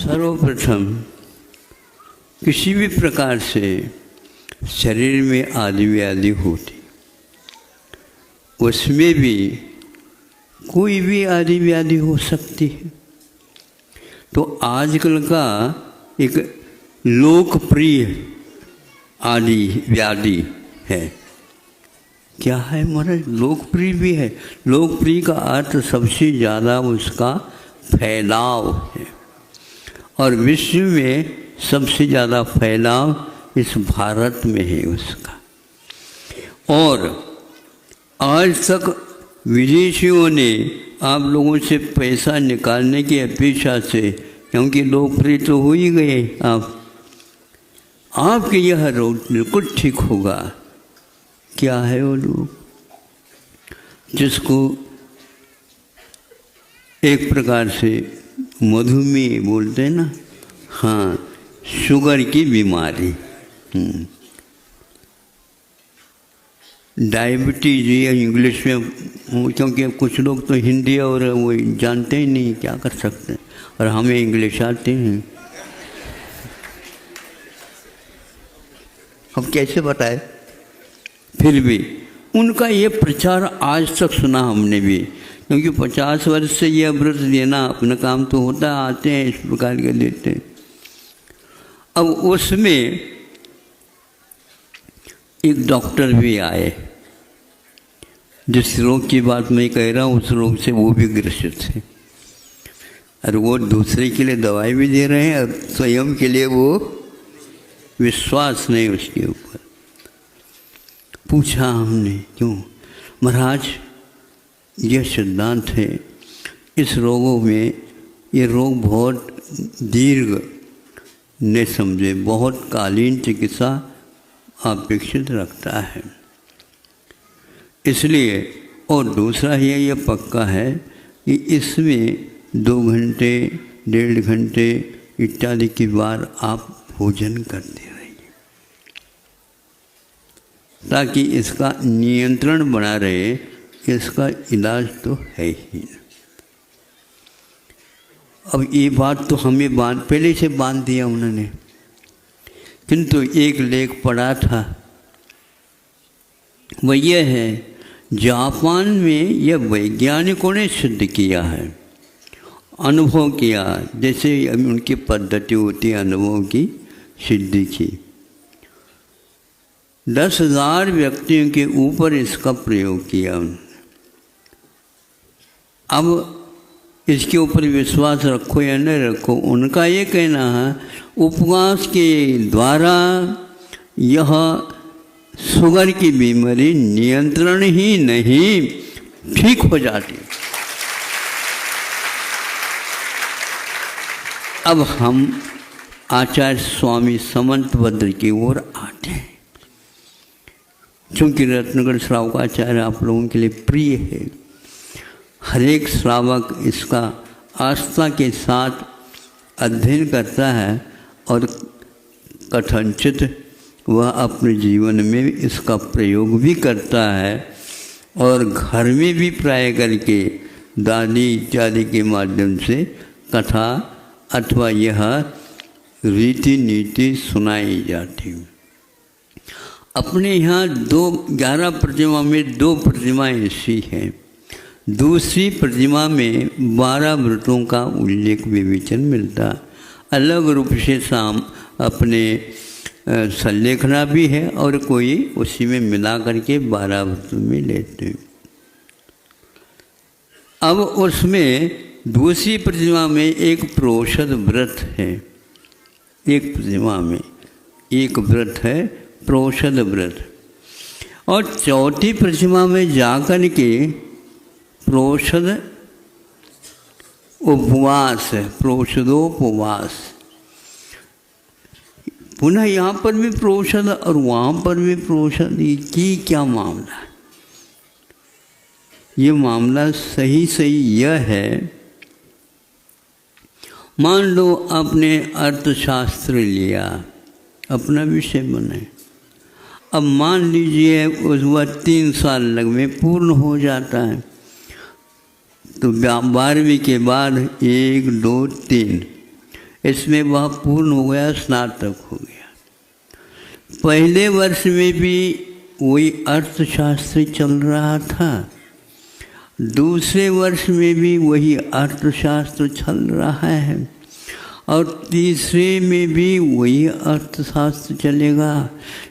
सर्वप्रथम किसी भी प्रकार से शरीर में आदि व्याधि होती, उसमें भी कोई भी आदि व्याधि हो सकती है। तो आजकल का एक लोकप्रिय आदि व्याधि है, क्या है महाराज? लोकप्रिय भी है। लोकप्रिय का अर्थ सबसे ज़्यादा उसका फैलाव है, और विश्व में सबसे ज़्यादा फैलाव इस भारत में है उसका। और आज तक विदेशियों ने आप लोगों से पैसा निकालने की अपेक्षा से, क्योंकि लोकप्रिय तो हो ही गए आपके यह रोग बिल्कुल ठीक होगा। क्या है वो लोग? जिसको एक प्रकार से मधुमेह बोलते हैं ना, हाँ, शुगर की बीमारी, डायबिटीज या इंग्लिश में, क्योंकि कुछ लोग तो हिंदी और वो जानते ही नहीं, क्या कर सकते हैं, और हमें इंग्लिश आते हैं। अब कैसे बताए? फिर भी उनका ये प्रचार आज तक सुना हमने भी, क्योंकि 50 वर्ष से यह व्रत देना अपना काम तो होता, आते हैं इस प्रकार के देते हैं। अब उसमें एक डॉक्टर भी आए, जिस रोग की बात मैं कह रहा हूँ उस रोग से वो भी ग्रसित है, और वो दूसरे के लिए दवाई भी दे रहे हैं, और स्वयं के लिए वो विश्वास नहीं उसके ऊपर। पूछा हमने, क्यों महाराज? यह सिद्धांत है, इस रोगों में ये रोग बहुत दीर्घ न समझे, बहुत कालीन चिकित्सा अपेक्षित रखता है, इसलिए। और दूसरा ये पक्का है कि इसमें 2 घंटे 1.5 घंटे इत्यादि की बार आप भोजन करते रहिए, ताकि इसका नियंत्रण बना रहे। इसका इलाज तो है ही। अब ये बात तो हमें पहले से बांध दिया उन्होंने, किंतु एक लेख पढ़ा था, वह यह है, जापान में यह वैज्ञानिकों ने सिद्ध किया है, अनुभव किया, जैसे उनकी पद्धति होती है अनुभव की सिद्धि की। 10,000 व्यक्तियों के ऊपर इसका प्रयोग किया उन्होंने। अब इसके ऊपर विश्वास रखो या न रखो, उनका ये कहना है उपवास के द्वारा यह शुगर की बीमारी नियंत्रण ही नहीं, ठीक हो जाती। अब हम आचार्य स्वामी समंतभद्र की ओर आते हैं, चूँकि रत्नगढ़ श्रावकाचार्य आप लोगों के लिए प्रिय है। हर एक श्रावक इसका आस्था के साथ अध्ययन करता है, और कथनचित वह अपने जीवन में इसका प्रयोग भी करता है, और घर में भी प्राय करके दादी इत्यादि के माध्यम से कथा अथवा यह रीति नीति सुनाई जाती। अपने यहाँ 11 प्रतिमा में 2 प्रतिमाएँ ऐसी हैं। दूसरी प्रतिमा में 12 व्रतों का उल्लेख विवेचन मिलता, अलग रूप से शाम अपने संलेखना भी है, और कोई उसी में मिला करके 12 व्रतों में लेते हैं। अब उसमें दूसरी प्रतिमा में एक प्रोषद व्रत है, एक प्रतिमा में एक व्रत है प्रोषद व्रत, और चौथी प्रतिमा में जाकर के प्रोषद उपवास है, प्रोषदोपवास। पुनः यहाँ पर भी प्रोषद और वहाँ पर भी प्रोषद, ये क्या मामला है? ये मामला सही यह है, मान लो आपने अर्थशास्त्र लिया, अपना विषय बनाए, अब मान लीजिए उस वह 3 साल में पूर्ण हो जाता है, तो 12वीं के बाद 1, 2, 3 इसमें वह पूर्ण हो गया, स्नातक हो गया। पहले वर्ष में भी वही अर्थशास्त्र चल रहा था, दूसरे वर्ष में भी वही अर्थशास्त्र चल रहा है, और तीसरे में भी वही अर्थशास्त्र चलेगा।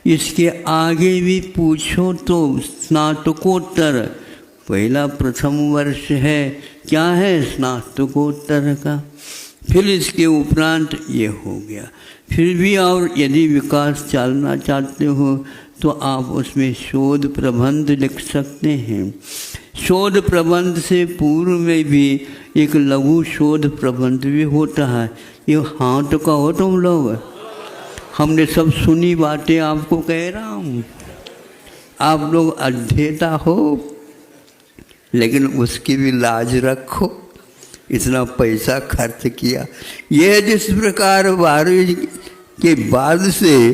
इसके आगे भी पूछो तो स्नातकोत्तर, पहला प्रथम वर्ष है, क्या है, स्नातकोत्तर का। फिर इसके उपरांत ये हो गया। फिर भी और यदि विकास चलना चाहते हो तो आप उसमें शोध प्रबंध लिख सकते हैं। शोध प्रबंध से पूर्व में भी एक लघु शोध प्रबंध भी होता है। ये हाथ का हो तुम लोग, हमने सब सुनी बातें आपको कह रहा हूँ। आप लोग अध्येता हो, लेकिन उसकी भी लाज रखो, इतना पैसा खर्च किया। यह जिस प्रकार 12वीं के बाद से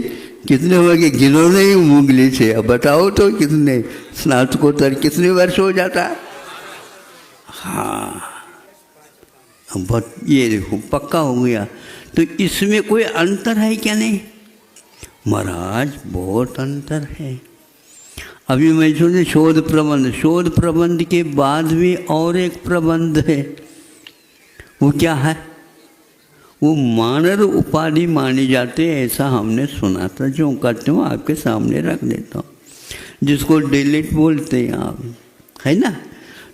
कितने हो गए, गिनो नहीं उंगली से, अब बताओ तो कितने, स्नातकोत्तर कितने वर्ष हो जाता है। हाँ, बहुत, ये देखो पक्का हो गया। तो इसमें कोई अंतर है क्या? नहीं महाराज, बहुत अंतर है। अभी मैं सुने शोध प्रबंध, शोध प्रबंध के बाद भी और एक प्रबंध है, वो क्या है? वो मानद उपाधि मानी जाते हैं, ऐसा हमने सुना था। जो करते हो आपके सामने रख देता हूँ, जिसको डिलीट बोलते हैं आप, है ना।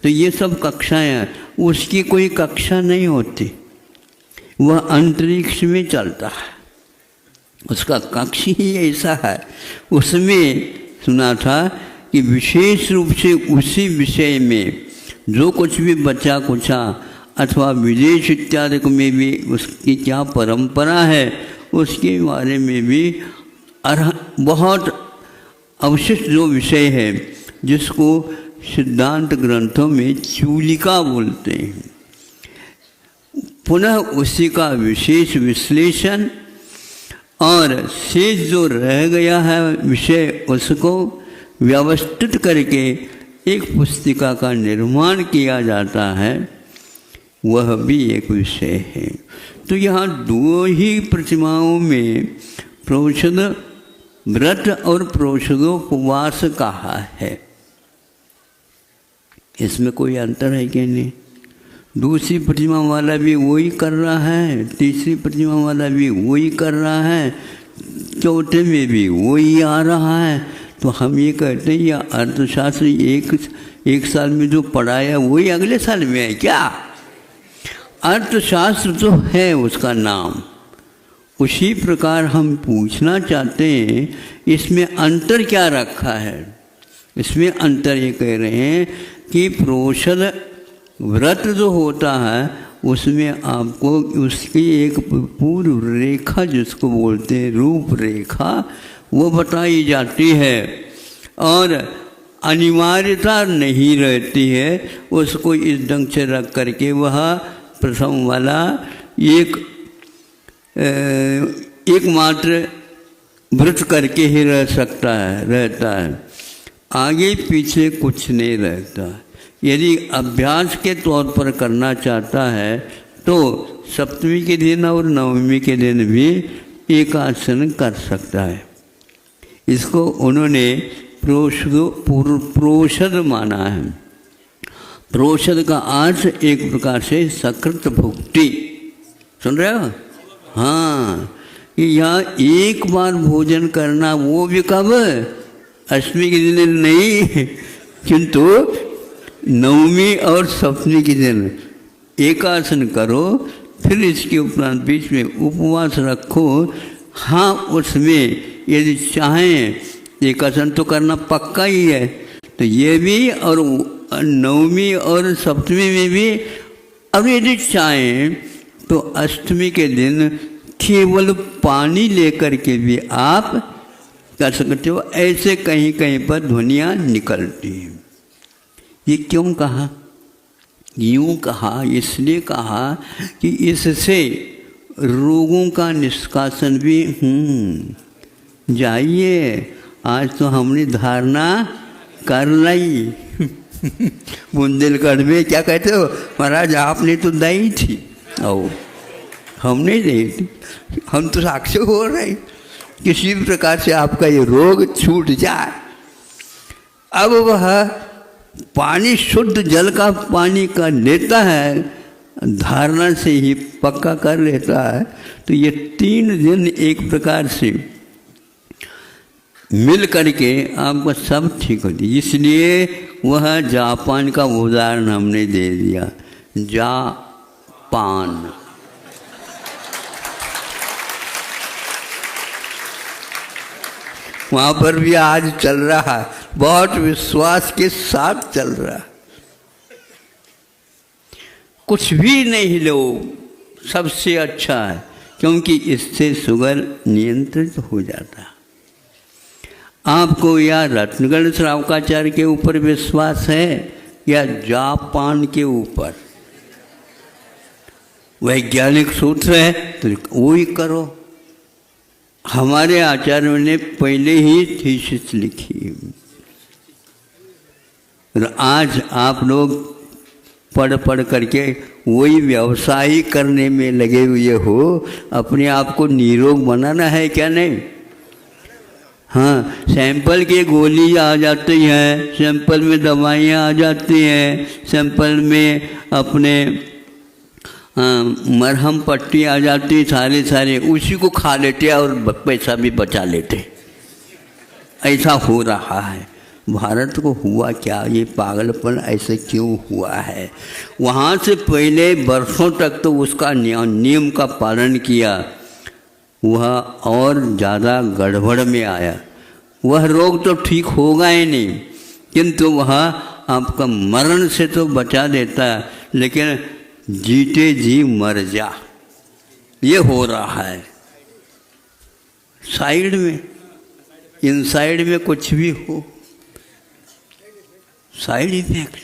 तो ये सब कक्षाएं हैं, उसकी कोई कक्षा नहीं होती, वह अंतरिक्ष में चलता है, उसका कक्ष ही ऐसा है। उसमें सुना था कि विशेष रूप से उसी विषय में जो कुछ भी बचा कुचा अथवा विदेश इत्यादि में भी उसकी क्या परंपरा है, उसके बारे में भी बहुत अवशिष्ट जो विषय है, जिसको सिद्धांत ग्रंथों में चूलिका बोलते हैं, पुनः उसी का विशेष विश्लेषण और शेष जो रह गया है विषय, उसको व्यवस्थित करके एक पुस्तिका का निर्माण किया जाता है, वह भी एक विषय है। तो यहाँ दो ही प्रतिमाओं में प्रोषद व्रत और प्रोषदोपवास कहा है, इसमें कोई अंतर है कि नहीं? दूसरी प्रतिमा वाला भी वही कर रहा है, तीसरी प्रतिमा वाला भी वही कर रहा है, चौथे में भी वही आ रहा है। तो हम ये कहते हैं यह अर्थशास्त्र एक साल में जो पढ़ाया वही अगले साल में है क्या? अर्थशास्त्र तो है उसका नाम। उसी प्रकार हम पूछना चाहते हैं इसमें अंतर क्या रखा है। इसमें अंतर ये कह रहे हैं कि प्रोषद व्रत जो होता है उसमें आपको उसकी एक पूर्व रेखा, जिसको बोलते हैं रूपरेखा, वो बताई जाती है और अनिवार्यता नहीं रहती है उसको इस ढंग से रख करके वह प्रथम वाला एकमात्र व्रत करके ही रहता है, आगे पीछे कुछ नहीं रहता। यदि अभ्यास के तौर पर करना चाहता है तो सप्तमी के दिन और नवमी के दिन भी एकासन कर सकता है। इसको उन्होंने प्रोषद माना है। प्रोषद का अर्थ एक प्रकार से सकृत भुक्ति, सुन रहे हो? हाँ, यहाँ एक बार भोजन करना, वो भी कब? अष्टमी के दिन नहीं, किंतु नवमी और सप्तमी के दिन एकासन करो, फिर इसके उपरांत बीच में उपवास रखो। हाँ, उसमें यदि चाहें एकासन तो करना पक्का ही है, तो ये भी और नवमी और सप्तमी में भी। अब यदि चाहें तो अष्टमी के दिन केवल पानी लेकर के भी आप कर सकते हो। ऐसे कहीं कहीं पर ध्वनियाँ निकलती हैं। ये क्यों कहा? यूँ कहा, इसलिए कहा कि इससे रोगों का निष्कासन भी जाइए। आज तो हमने धारणा कर ली। बुंदेलखंड में क्या कहते हो महाराज, आपने तो दई थी। ओ हम नहीं देते, हम तो साक्षी हो रहे हैं किसी भी प्रकार से आपका ये रोग छूट जाए। अब वह पानी शुद्ध जल का पानी का लेता है, धारणा से ही पक्का कर लेता है, तो ये 3 दिन एक प्रकार से मिल करके आपका सब ठीक होती। इसलिए वह जापान का उदाहरण हमने दे दिया। जापान वहाँ पर भी आज चल रहा है, बहुत विश्वास के साथ चल रहा है। कुछ भी नहीं लो, सबसे अच्छा है, क्योंकि इससे शुगर नियंत्रित हो जाता है। आपको या रत्नगढ़ श्रावकाचार्य के ऊपर विश्वास है या जापान के ऊपर? वैज्ञानिक सूत्र है तो वो ही करो। हमारे आचार्यों ने पहले ही थीसिस लिखी, तो आज आप लोग पढ़ पढ़ करके वही व्यवसाय करने में लगे हुए हो। अपने आप को निरोग बनाना है क्या? नहीं। हाँ, सैंपल के गोली आ जाती हैं, सैंपल में दवाइयाँ आ जाती हैं, सैंपल में अपने मरहम पट्टी आ जाती, सारे उसी को खा लेते और पैसा भी बचा लेते। ऐसा हो रहा है। भारत को हुआ क्या? ये पागलपन ऐसे क्यों हुआ है? वहाँ से पहले वर्षों तक तो उसका नियम का पालन किया, वह और ज़्यादा गड़बड़ में आया। वह रोग तो ठीक होगा ही नहीं, किंतु वह आपका मरण से तो बचा देता है, लेकिन जीते जी मर जा, ये हो रहा है। साइड में, इनसाइड में कुछ भी हो, साइड इफेक्ट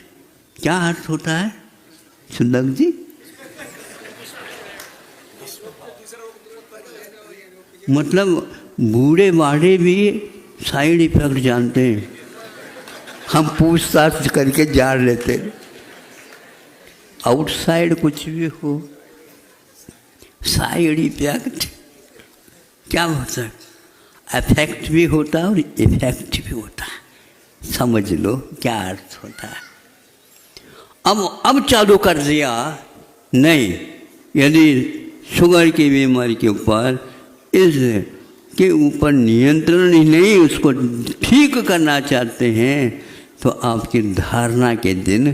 क्या अर्थ होता है सुंदर जी? मतलब बूढ़े बाढ़े भी साइड इफेक्ट जानते हैं, हम पूछताछ करके जान लेते हैं। आउटसाइड कुछ भी हो, साइड इफेक्ट क्या होता है? अफेक्ट भी होता है और इफेक्ट भी होता है। समझ लो क्या अर्थ होता है। अब चालू कर दिया नहीं, यदि शुगर की बीमारी के ऊपर इसके ऊपर नियंत्रण ही नहीं, उसको ठीक करना चाहते हैं, तो आपकी धारणा के दिन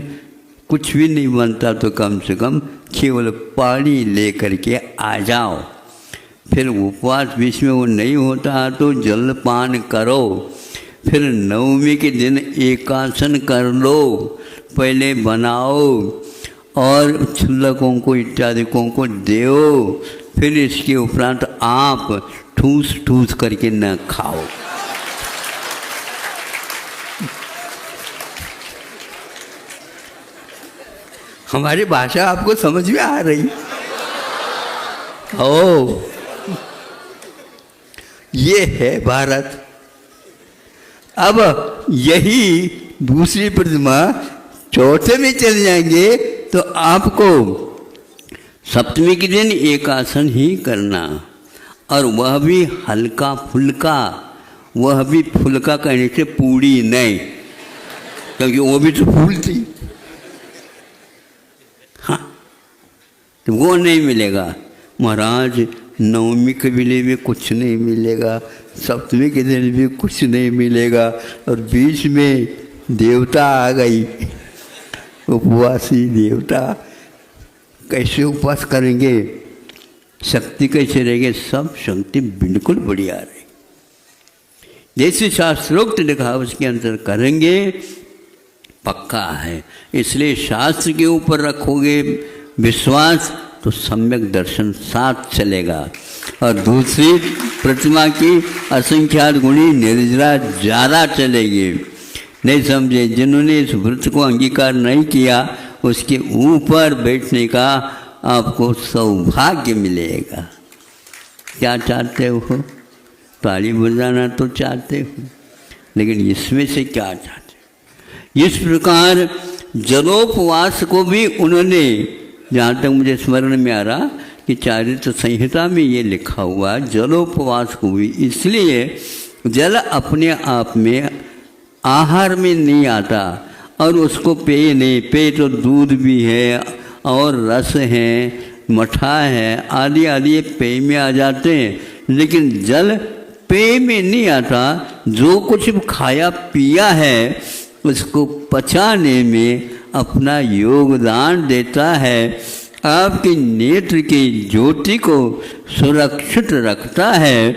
कुछ भी नहीं बनता, तो कम से कम केवल पानी ले करके आ जाओ। फिर उपवास बीच में वो नहीं होता तो जलपान करो। फिर नवमी के दिन एकासन कर लो, पहले बनाओ और छुल्लकों को इत्यादिकों को दो। फिर इसके उपरांत आप ठूस ठूस करके न खाओ। हमारी भाषा आपको समझ में आ रही? ओ, ये है भारत। अब यही दूसरी प्रतिमा चौथे में चले जाएंगे तो आपको सप्तमी के दिन एकासन ही करना, और वह भी हल्का फुल्का। वह भी फुल्का कहने से पूरी नहीं, क्योंकि वो भी तो फूल थी। हाँ, तो वो नहीं मिलेगा महाराज। नवमी के दिन भी कुछ नहीं मिलेगा, सप्तमी के दिन भी कुछ नहीं मिलेगा, और बीच में देवता आ गई, उपवासी देवता। कैसे उपवास करेंगे? शक्ति कैसे रहेगी? सब शक्ति बिल्कुल बढ़िया रही, जैसे शास्त्रोक्त लिखा उसके अंदर करेंगे, पक्का है। इसलिए शास्त्र के ऊपर रखोगे विश्वास तो सम्यक दर्शन साथ चलेगा। और दूसरी प्रतिमा की असंख्यात गुणी निर्जरा ज़्यादा चलेगी। नहीं समझे? जिन्होंने इस व्रत को अंगीकार नहीं किया, उसके ऊपर बैठने का आपको सौभाग्य मिलेगा। क्या चाहते हो? ताली बजाना तो चाहते हो, लेकिन इसमें से क्या चाहते हो? इस प्रकार जलोपवास को भी उन्होंने, जहाँ तक मुझे स्मरण में आ रहा, कि चारित्र संहिता में ये लिखा हुआ है जलोपवास को भी, इसलिए जल अपने आप में आहार में नहीं आता और उसको पेय नहीं, पेय तो दूध भी है और रस है, मठा है, आदि आदि पेय में आ जाते हैं, लेकिन जल पेय में नहीं आता। जो कुछ खाया पिया है उसको पचाने में अपना योगदान देता है, आपके नेत्र की ज्योति को सुरक्षित रखता है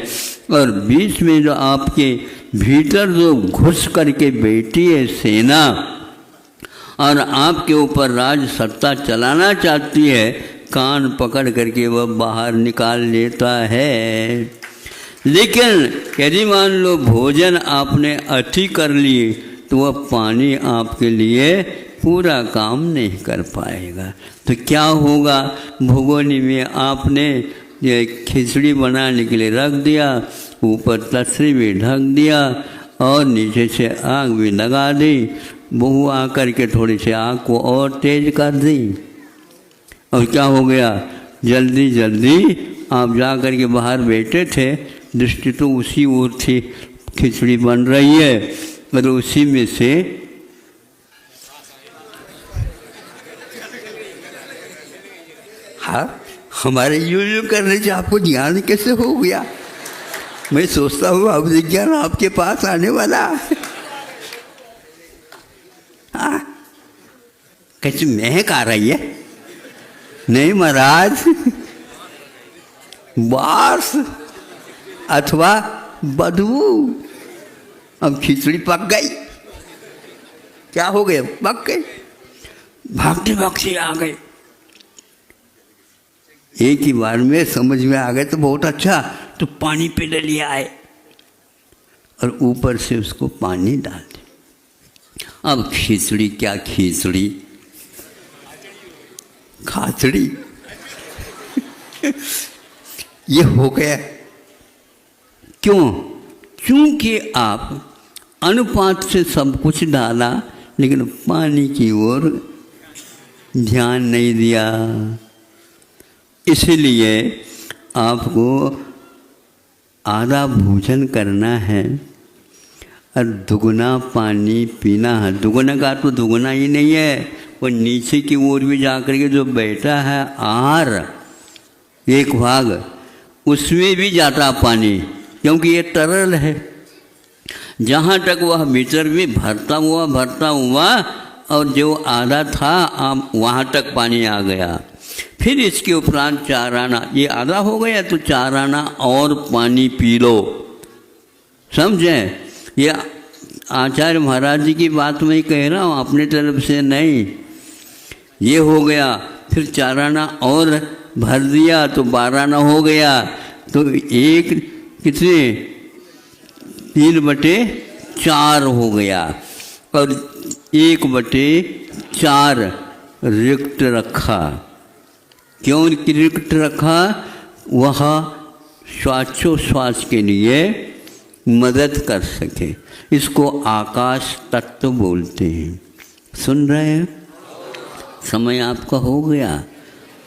और बीच में जो आपके भीतर जो घुस करके बैठी है सेना और आपके ऊपर राज सत्ता चलाना चाहती है, कान पकड़ करके वह बाहर निकाल लेता है। लेकिन यदि मान लो भोजन आपने अति कर लिए तो वह पानी आपके लिए पूरा काम नहीं कर पाएगा। तो क्या होगा, भगोनी में आपने ये खिचड़ी बनाने के लिए रख दिया, ऊपर तसरी भी ढक दिया और नीचे से आग भी लगा दी, बहू आकर के थोड़ी सी आग को और तेज कर दी और क्या हो गया, जल्दी जल्दी आप जा कर के बाहर बैठे थे, दृष्टि तो उसी ओर थी, खिचड़ी बन रही है और उसी में से हाँ हमारे यूं करने से आपको ज्ञान कैसे हो गया। मैं सोचता हूँ अब विज्ञान आपके पास आने वाला। हाँ कैसे महक आ रही है? नहीं महाराज, बास अथवा बदबू। अब खिचड़ी पक गई, क्या हो गया, पक गई, भागते भागते आ गए, एक ही बार में समझ में आ गए तो बहुत अच्छा। तो पानी पे ले लिया आए और ऊपर से उसको पानी डाल दे। अब खिचड़ी क्या खिचड़ी, खाचड़ी ये हो गया। क्यों? क्योंकि आप अनुपात से सब कुछ डाला लेकिन पानी की ओर ध्यान नहीं दिया। इसलिए आपको आधा भोजन करना है और दुगना पानी पीना है। दुगना का तो दुगना ही नहीं है, वो नीचे की ओर भी जाकर के जो बैठा है आहार एक भाग, उसमें भी जाता पानी, क्योंकि ये तरल है। जहाँ तक वह भीतर में भरता हुआ और जो आधा था वहाँ तक पानी आ गया। फिर इसके उपरांत 4 आना, ये आधा हो गया तो 4 आना और पानी पी लो। समझे? ये आचार्य महाराज जी की बात मैं कह रहा हूँ, अपने तरफ से नहीं। ये हो गया, फिर 4 आना और भर दिया तो 12 आना हो गया। तो एक कितने 3/4 हो गया और 1/4 रिक्त रखा। क्यों रिक्त रखा? वह श्वासोच्छ्वास के लिए मदद कर सके। इसको आकाश तत्व बोलते हैं। सुन रहे हैं? समय आपका हो गया।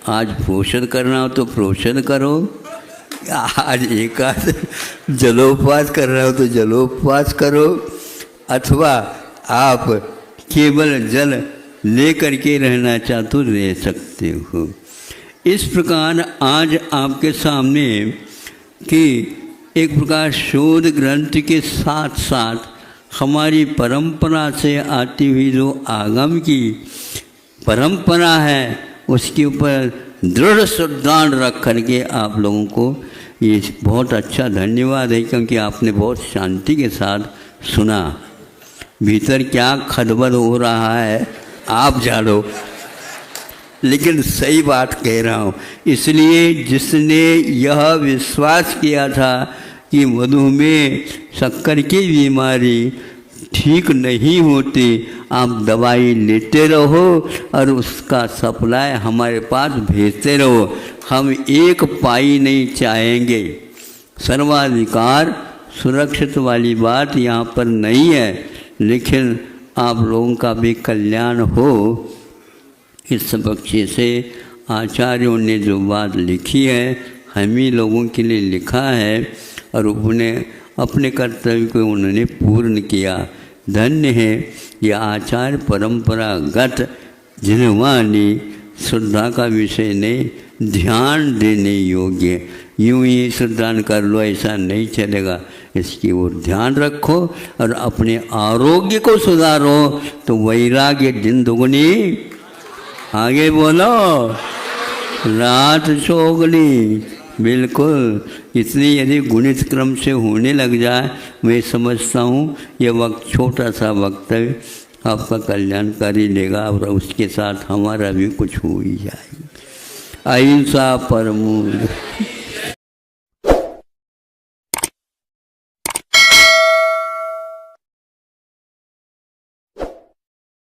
आज प्रोषण करना हो तो प्रोषण करो, आज एकाद जलोपवास कर रहे हो तो जलोपवास करो, अथवा आप केवल जल ले करके रहना चाहते तो रह सकते हो। इस प्रकार आज आपके सामने कि एक प्रकार शोध ग्रंथ के साथ साथ हमारी परंपरा से आती हुई जो आगम की परंपरा है उसके ऊपर दृढ़ श्रद्धांड रख करके आप लोगों को ये बहुत अच्छा धन्यवाद है, क्योंकि आपने बहुत शांति के साथ सुना। भीतर क्या खदबद हो रहा है आप जानो, लेकिन सही बात कह रहा हूँ। इसलिए जिसने यह विश्वास किया था कि मधुमेह शक्कर की बीमारी ठीक नहीं होती, आप दवाई लेते रहो और उसका सप्लाई हमारे पास भेजते रहो। हम एक पाई नहीं चाहेंगे। सर्वाधिकार सुरक्षित वाली बात यहाँ पर नहीं है, लेकिन आप लोगों का भी कल्याण हो इस पक्ष से आचार्यों ने जो बात लिखी है हम ही लोगों के लिए लिखा है और उन्हें अपने कर्तव्य को उन्होंने पूर्ण किया। धन्य है ये आचार्य परंपरागत जिनवानी श्रद्धा का विषय नहीं, ध्यान देने योग्य। यूं ही श्रद्धा कर लो ऐसा नहीं चलेगा, इसकी ओर ध्यान रखो और अपने आरोग्य को सुधारो तो वैराग्य दिन दुगनी, आगे बोलो, रात चौगनी। बिल्कुल इतनी यदि गुणित क्रम से होने लग जाए, मैं समझता हूँ ये वक्त छोटा सा वक्त है, आपका कल्याण कर ही लेगा और उसके साथ हमारा भी कुछ हो ही जाएगा। अहिंसा परमो